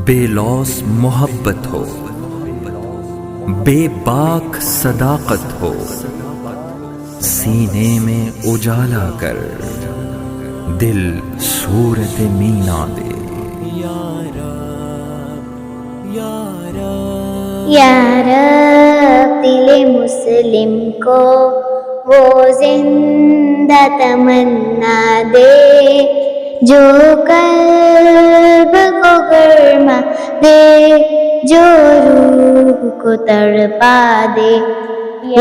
بے لوث محبت ہو، بے باک صداقت ہو، سینے میں اجالا کر دل صورت مینا دے۔ یا رب دل مسلم کو وہ زندہ تمنا دے جو قلب کو گرما دے، جو روح کو تڑپا دے۔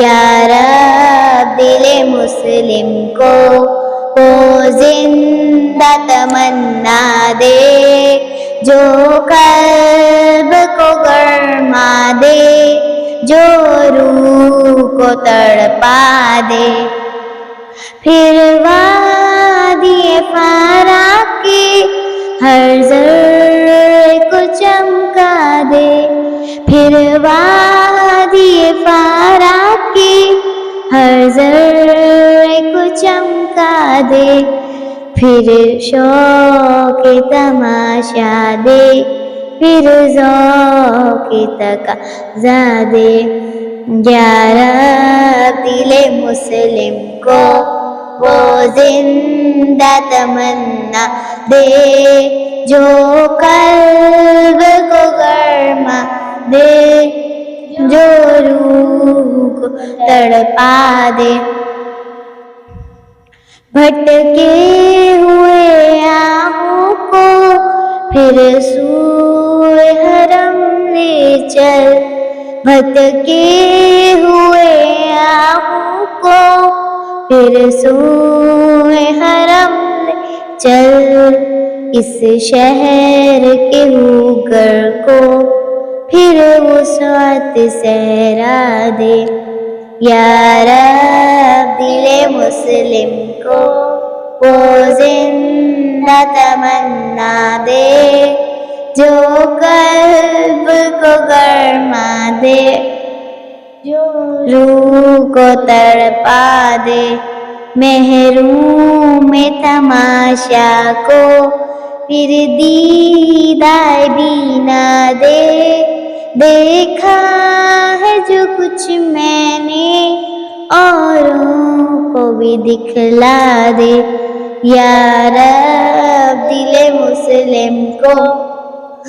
یا رب دل مسلم کو وہ زندہ تمنا دے جو قلب کو گرما دے، جو روح کو تڑپا دے۔ پھر وادی فارا کی ہر ذرے کو چمکا دے، پھر وادی فارا کی ہر ذرے کو چمکا دے، پھر شوق تماشا دے، پھر ذوق تقاضا دے۔ یا رب دل مسلم کو وہ زندہ تمنا دے جو قلب کو گرما دے، جو روح کو تڑپا دے۔ بھٹکے ہوئے آہوں کو پھر سوئے حرم لے چل، بھٹکے ہوئے آہوں کو پھر سوئے حرم لے چل، اس شہر کے ہوگر کو پھر وسعت صحرا دے۔ یا رب دل مسلم کو وہ زندہ تمنا دے جو قلب کو گرما دے، جو روح کو تڑپا دے۔ محروم تماشا کو پھر دیدہ بینا دے، دیکھا ہے جو کچھ میں نے اوروں کو بھی دکھلا دے۔ یا رب دل مسلم کو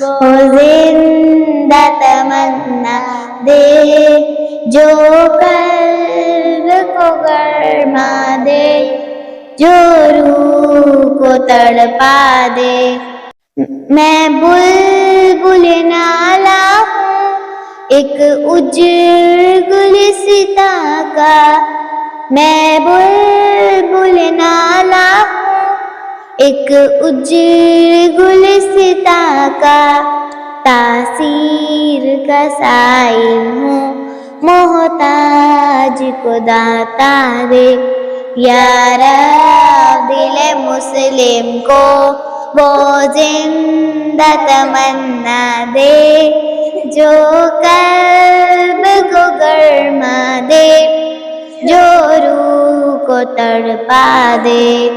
وہ زندہ تمنا دے جو قلب کو گرما دے، جو روح کو تڑپا دے۔ میں بلبل نالا ہوں ایک اجڑ گلستاں کا، میں بلبل نالا ہوں ایک اجڑ گلستاں کا، تاثیر کا سائل ہوں محتاج کو داتا دے۔ یا رب دل مسلم کو وہ زندہ تمنا دے جو قلب کو گرما دے، جو روح کو تڑپا دے۔